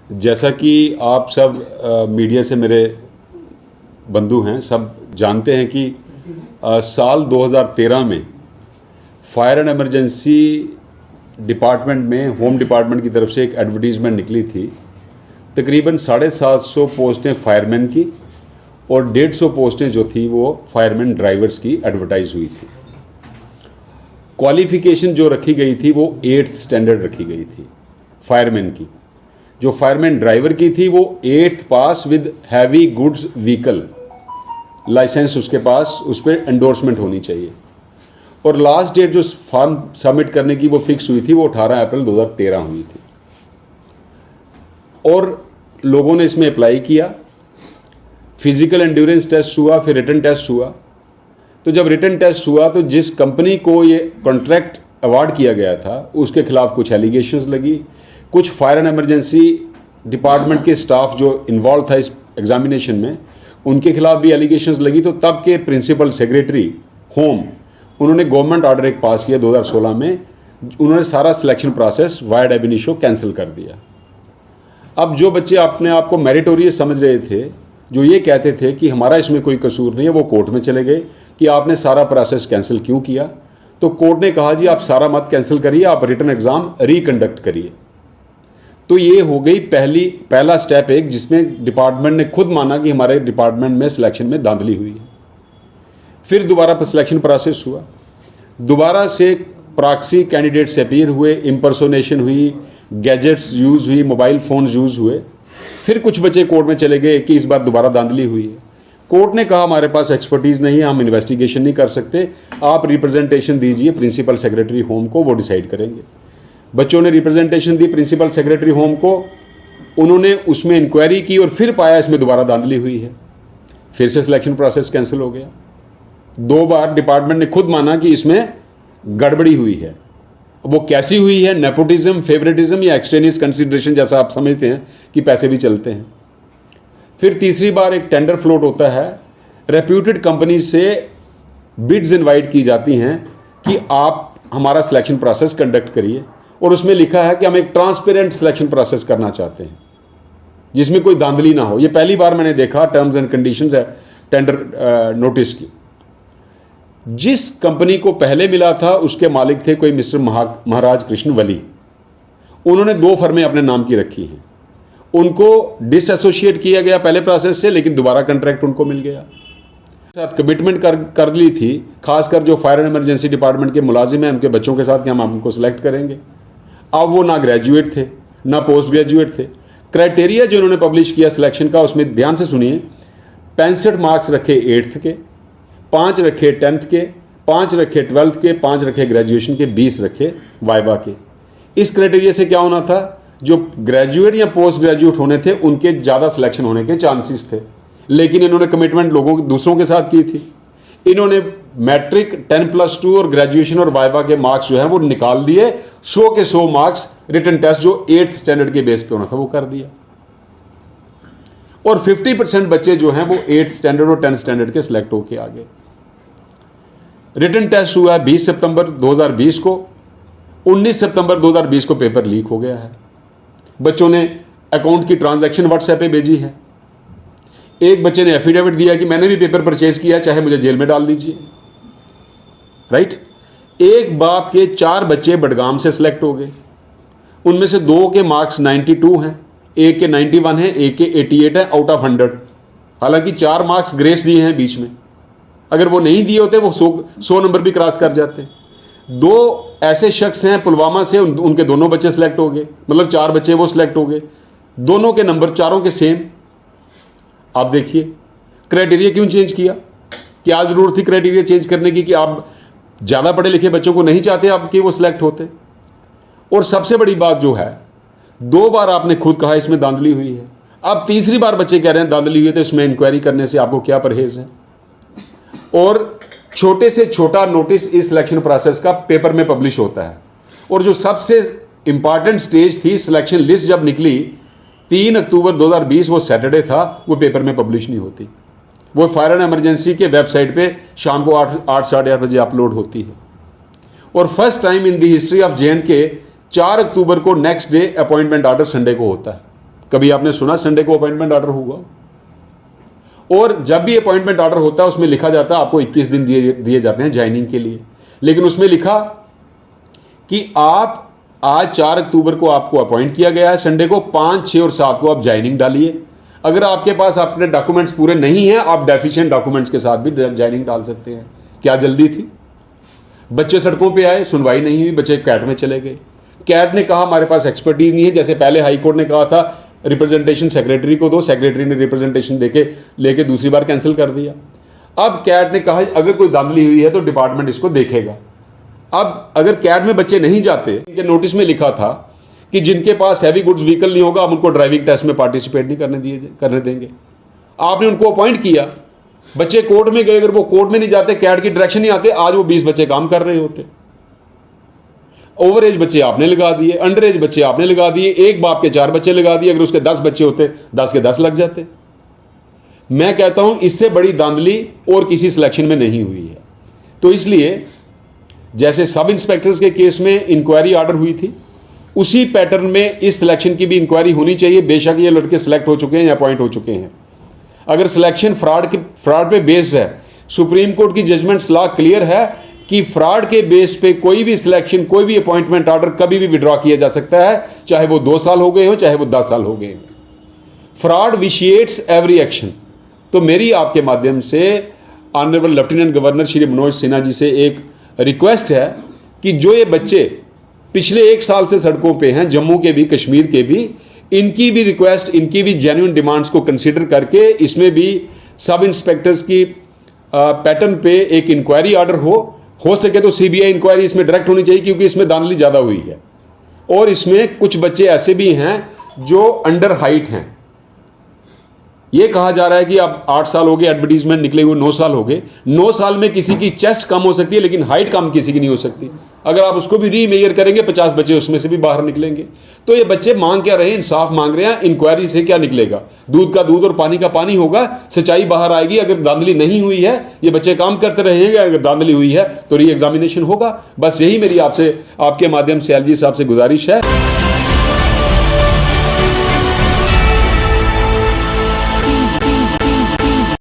जैसा कि आप सब मीडिया से मेरे बंधु हैं, सब जानते हैं कि साल 2013 में फायर एंड इमरजेंसी डिपार्टमेंट में होम डिपार्टमेंट की तरफ से एक एडवर्टीज़मेंट निकली थी। तकरीबन 750 पोस्टें फायरमैन की और 150 पोस्टें जो थी वो फायरमैन ड्राइवर्स की एडवर्टाइज हुई थी। क्वालिफ़िकेशन जो रखी गई थी वो 8th स्टैंडर्ड रखी गई थी फायरमैन की। जो फायरमैन ड्राइवर की थी वो 8th pass with heavy goods vehicle licence उसके पास, उस पर एंडोर्समेंट होनी चाहिए। और लास्ट डेट जो फॉर्म सबमिट करने की वो फिक्स हुई थी वो 18 अप्रैल 2013 हुई थी। और लोगों ने इसमें अप्लाई किया, फिजिकल एंड्योरेंस टेस्ट हुआ, फिर रिटन टेस्ट हुआ। तो जब रिटन टेस्ट हुआ तो जिस कंपनी को ये कॉन्ट्रैक्ट अवार्ड किया गया था उसके खिलाफ कुछ एलिगेशंस लगी। कुछ फायर एंड इमरजेंसी डिपार्टमेंट के स्टाफ जो इन्वॉल्व था इस एग्जामिनेशन में, उनके खिलाफ भी एलिगेशंस लगी। तो तब के प्रिंसिपल सेक्रेटरी होम, उन्होंने गवर्नमेंट ऑर्डर एक पास किया 2016 में। उन्होंने सारा सिलेक्शन प्रोसेस वाइड एब इनिशियो कैंसिल कर दिया। अब जो बच्चे अपने आप को मेरिटोरियस समझ रहे थे, जो ये कहते थे कि हमारा इसमें कोई कसूर नहीं है, वो कोर्ट में चले गए कि आपने सारा प्रोसेस कैंसिल क्यों किया। तो कोर्ट ने कहा जी आप सारा मत कैंसिल करिए, आप रिटन एग्ज़ाम रिकंडक्ट करिए। तो ये हो गई पहला स्टेप एक, जिसमें डिपार्टमेंट ने खुद माना कि हमारे डिपार्टमेंट में सिलेक्शन में धांधली हुई है। फिर दोबारा सिलेक्शन प्रोसेस हुआ, दोबारा से प्रॉक्सी कैंडिडेट्स अपीयर हुए, इम्पर्सोनेशन हुई, गैजेट्स यूज़ हुई, मोबाइल फ़ोन्स यूज़ हुए। फिर कुछ बच्चे कोर्ट में चले गए कि इस बार दोबारा धांधली हुई है। कोर्ट ने कहा हमारे पास एक्सपर्टीज़ नहीं है, हम इन्वेस्टिगेशन नहीं कर सकते, आप रिप्रेजेंटेशन दीजिए प्रिंसिपल सेक्रेटरी होम को, वो डिसाइड करेंगे। बच्चों ने रिप्रेजेंटेशन दी प्रिंसिपल सेक्रेटरी होम को, उन्होंने उसमें इंक्वायरी की और फिर पाया इसमें दोबारा धांधली हुई है। फिर से सिलेक्शन प्रोसेस कैंसिल हो गया। 2 बार डिपार्टमेंट ने खुद माना कि इसमें गड़बड़ी हुई है। वो कैसी हुई है, नेपोटिज्म, फेवरेटिज्म या एक्सटेनियस कंसिडरेशन, जैसा आप समझते हैं कि पैसे भी चलते हैं। फिर तीसरी बार एक टेंडर फ्लोट होता है, रेप्यूटेड कंपनी से बिड्स इनवाइट की जाती हैं कि आप हमारा सिलेक्शन प्रोसेस कंडक्ट करिए। और उसमें लिखा है कि हम एक ट्रांसपेरेंट सिलेक्शन प्रोसेस करना चाहते हैं जिसमें कोई धांधली ना हो। ये पहली बार मैंने देखा टर्म्स एंड कंडीशंस है टेंडर नोटिस की। जिस कंपनी को पहले मिला था उसके मालिक थे कोई मिस्टर महाराज कृष्ण वली। उन्होंने 2 फर्में अपने नाम की रखी हैं। उनको डिसएसोशिएट किया गया पहले प्रोसेस से, लेकिन दोबारा कॉन्ट्रैक्ट उनको मिल गया। साथ कमिटमेंट कर ली थी, खासकर जो फायर एंड इमरजेंसी डिपार्टमेंट के मुलाजिम हैं उनके बच्चों के साथ कि हम उनको सिलेक्ट करेंगे। अब वो ना ग्रेजुएट थे ना पोस्ट ग्रेजुएट थे। क्राइटेरिया जो उन्होंने पब्लिश किया सिलेक्शन का, उसमें ध्यान से सुनिए, 65 मार्क्स रखे 8th के, 5 रखे 10th के, 5 रखे 12th के, 5 रखे ग्रेजुएशन के, 20 रखे वाइवा के। इस क्राइटेरिया से क्या होना था, जो ग्रेजुएट या पोस्ट ग्रेजुएट होने थे उनके ज़्यादा सिलेक्शन होने के चांसेस थे। लेकिन इन्होंने कमिटमेंट दूसरों के साथ की थी। इन्होंने मैट्रिक 10+2 और ग्रेजुएशन और वाइवा के मार्क्स जो है वो निकाल दिए। 100 के 100 मार्क्स रिटन टेस्ट जो 8th स्टैंडर्ड के बेस पे होना था वो कर दिया। और 50% बच्चे जो हैं वो 8th स्टैंडर्ड और 10th स्टैंडर्ड के सिलेक्ट होके आ गए। रिटन टेस्ट हुआ 20 सितंबर 2020 को। 19 सितंबर 2020 को पेपर लीक हो गया है। बच्चों ने अकाउंट की ट्रांजैक्शन व्हाट्सएप पे भेजी है। एक बच्चे ने एफिडेविट दिया कि मैंने भी पेपर परचेज किया, चाहे मुझे जेल में डाल दीजिए। राइट। एक बाप के 4 बच्चे बडगाम से सिलेक्ट हो गए। उनमें से 2 के मार्क्स 92 हैं, एक के 91 हैं, एक के 88 है आउट ऑफ 100। हालांकि 4 मार्क्स ग्रेस दिए हैं बीच में, अगर वो नहीं दिए होते वो 100 नंबर भी क्रॉस कर जाते। 2 ऐसे शख्स हैं पुलवामा से, उनके दोनों बच्चे सिलेक्ट हो गए, मतलब 4 बच्चे वो सिलेक्ट हो गए। दोनों के नंबर चारों के सेम। आप देखिए क्राइटेरिया क्यों चेंज किया, क्या जरूरत थी क्राइटेरिया चेंज करने की कि आप ज़्यादा पढ़े लिखे बच्चों को नहीं चाहते आप कि वो सिलेक्ट होते। और सबसे बड़ी बात जो है, 2 बार आपने खुद कहा इसमें धांधली हुई है, अब तीसरी बार बच्चे कह रहे हैं धांधली हुई है, तो इसमें इंक्वायरी करने से आपको क्या परहेज है। और छोटे से छोटा नोटिस इस सिलेक्शन प्रोसेस का पेपर में पब्लिश होता है। और जो सबसे इंपॉर्टेंट स्टेज थी, सिलेक्शन लिस्ट जब निकली 3 अक्टूबर 2020, वो सैटरडे था, वो पेपर में पब्लिश नहीं होती। वो फायर एंड इमरजेंसी के वेबसाइट पे शाम को 8 साढ़े 8 बजे अपलोड होती है। और first time in the history of JNK 4 अक्टूबर को next day appointment order Sunday को होता है। कभी आपने सुना संडे को अपॉइंटमेंट ऑर्डर हुआ? और जब भी अपॉइंटमेंट ऑर्डर होता है उसमें लिखा जाता है आपको 21 दिन दिए जाते हैं ज्वाइनिंग के लिए, लेकिन उसमें लिखा कि आप आज 4 अक्टूबर को आपको अपॉइंट किया गया है, संडे को 5, 6 और 7 को आप ज्वाइनिंग डालिए। अगर आपके पास अपने डॉक्यूमेंट्स पूरे नहीं हैं, आप डेफिशिएंट डॉक्यूमेंट्स के साथ भी ज्वाइनिंग डाल सकते हैं। क्या जल्दी थी? बच्चे सड़कों पे आए, सुनवाई नहीं हुई, बच्चे कैट में चले गए। कैट ने कहा हमारे पास एक्सपर्टीज नहीं है, जैसे पहले हाई कोर्ट ने कहा था रिप्रेजेंटेशन सेक्रेटरी को दो, सेक्रेटरी ने रिप्रेजेंटेशन लेके दूसरी बार कैंसिल कर दिया। अब कैट ने कहा अगर कोई धांधली हुई है तो डिपार्टमेंट इसको देखेगा। अब अगर कैट में बच्चे नहीं जाते, इनके नोटिस में लिखा था कि जिनके पास हैवी गुड्स व्हीकल नहीं होगा हम उनको ड्राइविंग टेस्ट में पार्टिसिपेट नहीं करने देंगे। आपने उनको अपॉइंट किया, बच्चे कोर्ट में गए, अगर वो कोर्ट में नहीं जाते, कैट की डायरेक्शन नहीं आते, आज वो 20 बच्चे काम कर रहे होते। ओवर एज बच्चे आपने लगा दिए, अंडर एज बच्चे आपने लगा दिए, एक बाप के 4 बच्चे लगा दिए, अगर उसके 10 बच्चे होते 10 के 10 लग जाते। मैं कहता हूं इससे बड़ी धांधली और किसी सिलेक्शन में नहीं हुई है। तो इसलिए जैसे सब इंस्पेक्टर्स के केस में इंक्वायरी ऑर्डर हुई थी, उसी पैटर्न में इस सिलेक्शन की भी इंक्वायरी होनी चाहिए। बेशक ये लड़के सिलेक्ट हो चुके हैं या अपॉइंट हो चुके हैं, अगर सिलेक्शन फ्रॉड पे बेस्ड है, सुप्रीम कोर्ट की जजमेंट सलाह क्लियर है कि फ्रॉड के बेस पे कोई भी सिलेक्शन, कोई भी अपॉइंटमेंट ऑर्डर कभी भी विड्रॉ किया जा सकता है, चाहे वो 2 साल हो गए हो, चाहे वो 10 साल हो गए हो। Fraud vitiates every action. तो मेरी आपके माध्यम से honourable lieutenant governor Shri Manoj Sinha ji से एक रिक्वेस्ट है कि जो ये बच्चे पिछले 1 साल से सड़कों पे हैं, जम्मू के भी, कश्मीर के भी, इनकी भी रिक्वेस्ट, इनकी भी जेन्युइन डिमांड्स को कंसीडर करके इसमें भी सब इंस्पेक्टर्स की पैटर्न पे एक इंक्वायरी ऑर्डर हो सके तो सीबीआई इंक्वायरी इसमें डायरेक्ट होनी चाहिए, क्योंकि इसमें धांधली ज़्यादा हुई है। और इसमें कुछ बच्चे ऐसे भी हैं जो अंडर हाइट हैं। ये कहा जा रहा है कि अब 8 साल हो गए, एडवर्टीजमेंट निकले हुए 9 साल हो गए। 9 साल में किसी की चेस्ट कम हो सकती है, लेकिन हाइट कम किसी की नहीं हो सकती। अगर आप उसको भी रीमेजर करेंगे, 50 बच्चे उसमें से भी बाहर निकलेंगे। तो ये बच्चे मांग क्या रहे हैं? इंसाफ मांग रहे हैं। इंक्वायरी से क्या निकलेगा? दूध का दूध और पानी का पानी होगा, सच्चाई बाहर आएगी। अगर धांधली नहीं हुई है, ये बच्चे काम करते रहेंगे, अगर धांधली हुई है तो री एग्जामिनेशन होगा। बस यही मेरी आपसे, आपके माध्यम से एलजी साहब से गुजारिश है।